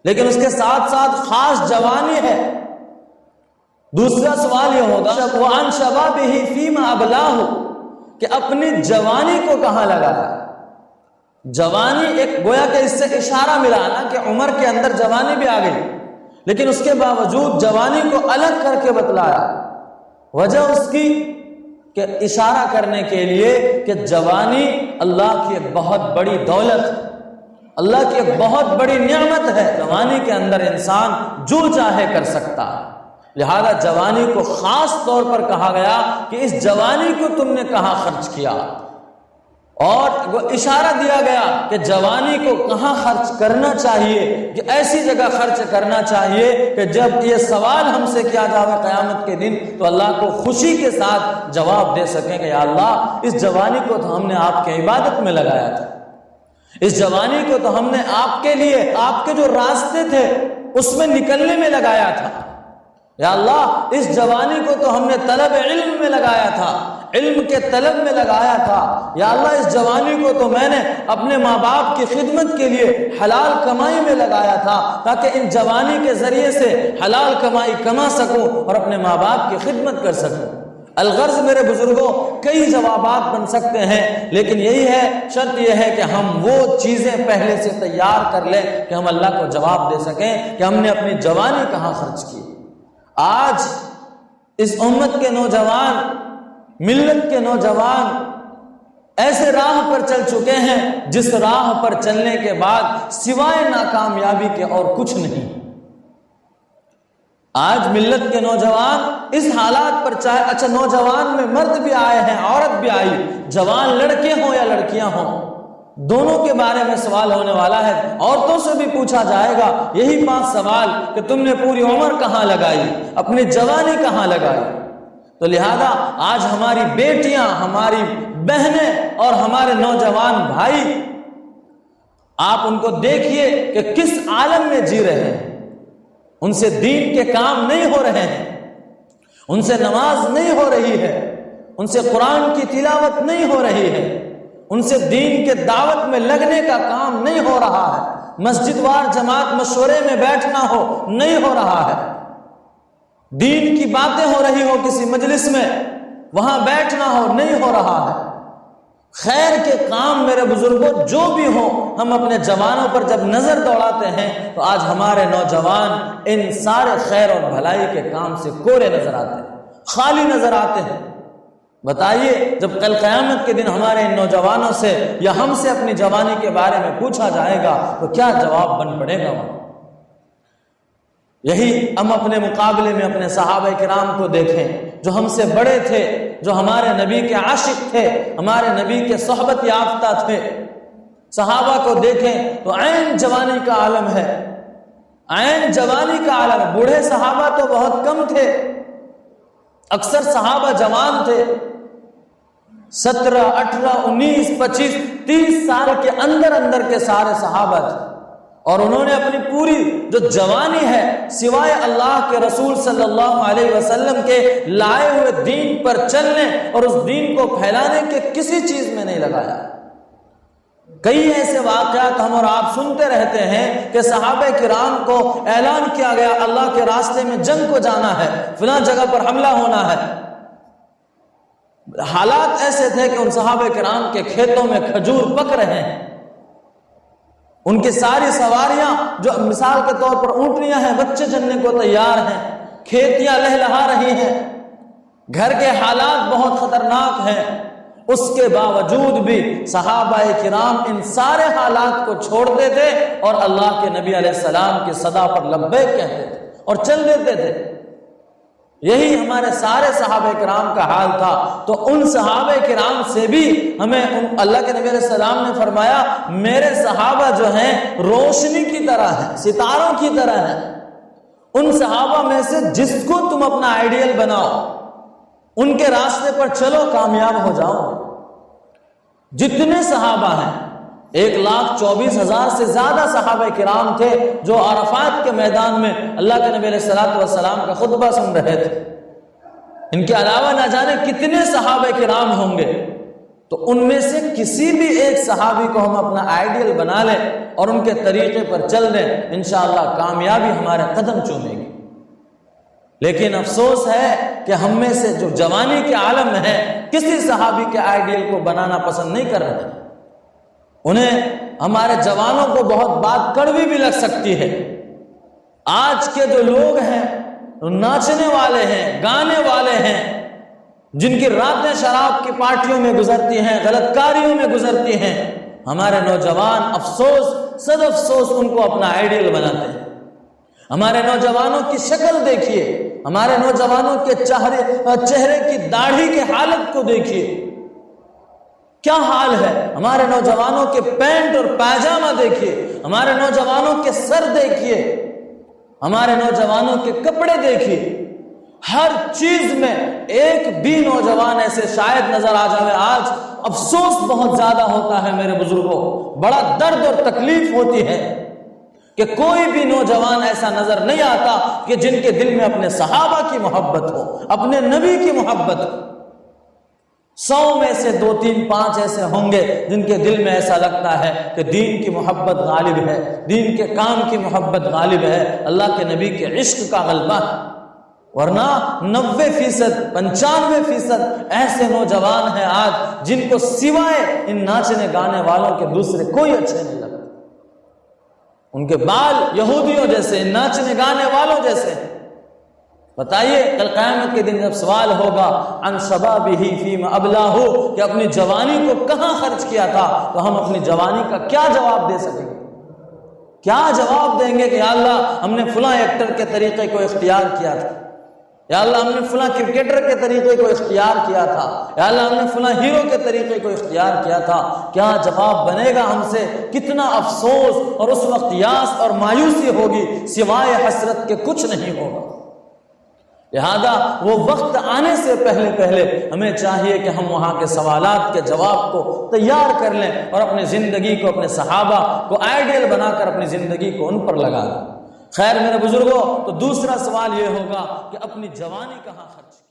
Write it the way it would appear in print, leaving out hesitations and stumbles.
لیکن اس کے ساتھ ساتھ خاص جوانی ہے۔ دوسرا سوال یہ ہوگا وَعَنْ شَبَابِهِ فِيمَا أَبْلَاهُ کہ اپنی جوانی کو کہاں لگایا۔ جوانی ایک گویا کہ اس سے اشارہ ملا نا کہ عمر کے اندر جوانی بھی آ گئی، لیکن اس کے باوجود جوانی کو الگ کر کے بتلایا۔ وجہ اس کی کہ اشارہ کرنے کے لیے کہ جوانی اللہ کی ایک بہت بڑی دولت، اللہ کی ایک بہت بڑی نعمت ہے۔ جوانی کے اندر انسان جو چاہے کر سکتا ہے، لہذا جوانی کو خاص طور پر کہا گیا کہ اس جوانی کو تم نے کہاں خرچ کیا، اور وہ اشارہ دیا گیا کہ جوانی کو کہاں خرچ کرنا چاہیے، کہ ایسی جگہ خرچ کرنا چاہیے کہ جب یہ سوال ہم سے کیا جائے قیامت کے دن تو اللہ کو خوشی کے ساتھ جواب دے سکیں کہ یا اللہ اس جوانی کو تو ہم نے آپ کے عبادت میں لگایا تھا، اس جوانی کو تو ہم نے آپ کے لیے، آپ کے جو راستے تھے اس میں نکلنے میں لگایا تھا، یا اللہ اس جوانی کو تو ہم نے طلب علم میں لگایا تھا، علم کے طلب میں لگایا تھا، یا اللہ اس جوانی کو تو میں نے اپنے ماں باپ کی خدمت کے لیے حلال کمائی میں لگایا تھا تاکہ ان جوانی کے ذریعے سے حلال کمائی کما سکوں اور اپنے ماں باپ کی خدمت کر سکوں۔ الغرض میرے بزرگوں کئی جوابات بن سکتے ہیں، لیکن یہی ہے، شرط یہ ہے کہ ہم وہ چیزیں پہلے سے تیار کر لیں کہ ہم اللہ کو جواب دے سکیں کہ ہم نے اپنی جوانی کہاں خرچ کی۔ آج اس امت کے نوجوان، ملت کے نوجوان ایسے راہ پر چل چکے ہیں جس راہ پر چلنے کے بعد سوائے ناکامیابی کے اور کچھ نہیں۔ آج ملت کے نوجوان اس حالات پر چاہے، اچھا نوجوان میں مرد بھی آئے ہیں، عورت بھی آئی، جوان لڑکے ہوں یا لڑکیاں ہوں، دونوں کے بارے میں سوال ہونے والا ہے۔ عورتوں سے بھی پوچھا جائے گا یہی 5 سوال کہ تم نے پوری عمر کہاں لگائی، اپنی جوانی کہاں لگائی۔ تو لہذا آج ہماری بیٹیاں، ہماری بہنیں اور ہمارے نوجوان بھائی، آپ ان کو دیکھیے کہ کس عالم میں جی رہے ہیں۔ ان سے دین کے کام نہیں ہو رہے ہیں، ان سے نماز نہیں ہو رہی ہے، ان سے قرآن کی تلاوت نہیں ہو رہی ہے، ان سے دین کے دعوت میں لگنے کا کام نہیں ہو رہا ہے، مسجد وار جماعت مشورے میں بیٹھنا ہو نہیں ہو رہا ہے، دین کی باتیں ہو رہی ہو کسی مجلس میں وہاں بیٹھنا ہو نہیں ہو رہا ہے۔ خیر کے کام میرے بزرگوں جو بھی ہوں، ہم اپنے جوانوں پر جب نظر دوڑاتے ہیں تو آج ہمارے نوجوان ان سارے خیر اور بھلائی کے کام سے کورے نظر آتے ہیں، خالی نظر آتے ہیں۔ بتائیے جب کل قیامت کے دن ہمارے ان نوجوانوں سے یا ہم سے اپنی جوانی کے بارے میں پوچھا جائے گا تو کیا جواب بن پڑے گا وہاں؟ یہی ہم اپنے مقابلے میں اپنے صحابہ کرام کو دیکھیں جو ہم سے بڑے تھے، جو ہمارے نبی کے عاشق تھے، ہمارے نبی کے صحبت یافتہ تھے۔ صحابہ کو دیکھیں تو عین جوانی کا عالم ہے، عین جوانی کا عالم۔ بوڑھے صحابہ تو بہت کم تھے، اکثر صحابہ جوان تھے، 17، 18، 19، 25، 30 سال کے اندر کے سارے صحابہ تھے، اور انہوں نے اپنی پوری جو جوانی ہے سوائے اللہ کے رسول صلی اللہ علیہ وسلم کے لائے ہوئے دین پر چلنے اور اس دین کو پھیلانے کے کسی چیز میں نہیں لگایا۔ کئی ایسے واقعات ہم اور آپ سنتے رہتے ہیں کہ صحابہ کرام کو اعلان کیا گیا اللہ کے راستے میں جنگ کو جانا ہے، فلاں جگہ پر حملہ ہونا ہے۔ حالات ایسے تھے کہ ان صحابہ کرام کے کھیتوں میں کھجور پک رہے ہیں، ان کی ساری سواریاں جو مثال کے طور پر اونٹنیاں ہیں بچے جننے کو تیار ہیں، کھیتیاں لہلہا رہی ہیں، گھر کے حالات بہت خطرناک ہیں، اس کے باوجود بھی صحابہ کرام ان سارے حالات کو چھوڑتے تھے اور اللہ کے نبی علیہ السلام کی صدا پر لبیک کہتے تھے اور چل دیتے تھے۔ یہی ہمارے سارے صحابہ کرام کا حال تھا۔ تو ان صحابہ کرام سے بھی ہمیں اللہ کے نبی علیہ السلام نے فرمایا میرے صحابہ جو ہیں روشنی کی طرح ہیں، ستاروں کی طرح ہیں۔ ان صحابہ میں سے جس کو تم اپنا آئیڈیل بناؤ، ان کے راستے پر چلو، کامیاب ہو جاؤ۔ جتنے صحابہ ہیں 1,24,000 سے زیادہ صحابہ کرام تھے جو عرفات کے میدان میں اللہ کے نبی علیہ الصلوۃ والسلام کا خطبہ سن رہے تھے۔ ان کے علاوہ نہ جانے کتنے صحابہ کرام ہوں گے تو ان میں سے کسی بھی ایک صحابی کو ہم اپنا آئیڈیل بنا لیں اور ان کے طریقے پر چل دیں، انشاءاللہ کامیابی ہمارے قدم چومے گی۔ لیکن افسوس ہے کہ ہم میں سے جو جوانی کے عالم میں ہیں کسی صحابی کے آئیڈیل کو بنانا پسند نہیں کر رہے۔ انہیں ہمارے جوانوں کو بہت بات کڑوی بھی لگ سکتی ہے۔ آج کے جو لوگ ہیں ناچنے والے ہیں، گانے والے ہیں، جن کی راتیں شراب کی پارٹیوں میں گزرتی ہیں، غلط کاریوں میں گزرتی ہیں، ہمارے نوجوان افسوس صد افسوس ان کو اپنا آئیڈیل بناتے ہیں۔ ہمارے نوجوانوں کی شکل دیکھیے، ہمارے نوجوانوں کے چہرے کی داڑھی کی حالت کو دیکھیے، کیا حال ہے۔ ہمارے نوجوانوں کے پینٹ اور پاجامہ دیکھیے، ہمارے نوجوانوں کے سر دیکھیے، ہمارے نوجوانوں کے کپڑے دیکھیے، ہر چیز میں ایک بھی نوجوان ایسے شاید نظر آ جائے۔ آج افسوس بہت زیادہ ہوتا ہے میرے بزرگوں، بڑا درد اور تکلیف ہوتی ہے کہ کوئی بھی نوجوان ایسا نظر نہیں آتا کہ جن کے دل میں اپنے صحابہ کی محبت ہو، اپنے نبی کی محبت ہو۔ 100 میں سے 2 3 5 ایسے ہوں گے جن کے دل میں ایسا لگتا ہے کہ دین کی محبت غالب ہے، دین کے کام کی محبت غالب ہے، اللہ کے نبی کے عشق کا غلبہ ہے۔ ورنہ 90% 95% ایسے نوجوان ہیں آج جن کو سوائے ان ناچنے گانے والوں کے دوسرے کوئی اچھے نہیں لگتے۔ ان کے بال یہودیوں جیسے، ناچنے گانے والوں جیسے۔ بتائیے کل قیامت کے دن جب سوال ہوگا عن شبابہ فیما ابلاہ، کہ اپنی جوانی کو کہاں خرچ کیا تھا، تو ہم اپنی جوانی کا کیا جواب دے سکیں گے؟ کیا جواب دیں گے کہ یا اللہ ہم نے فلاں ایکٹر کے طریقے کو اختیار کیا تھا، یا اللہ ہم نے فلاں کرکٹر کے طریقے کو اختیار کیا تھا، یا اللہ ہم نے فلاں ہیرو کے طریقے کو اختیار کیا تھا؟ کیا جواب بنے گا ہم سے؟ کتنا افسوس اور اس وقت یاس اور مایوسی ہوگی، سوائے حسرت کے کچھ نہیں ہوگا۔ لہذا وہ وقت آنے سے پہلے ہمیں چاہیے کہ ہم وہاں کے سوالات کے جواب کو تیار کر لیں اور اپنی زندگی کو، اپنے صحابہ کو آئیڈیل بنا کر اپنی زندگی کو ان پر لگا دیں۔ خیر میرے بزرگوں، تو دوسرا سوال یہ ہوگا کہ اپنی جوانی کہاں خرچ کی؟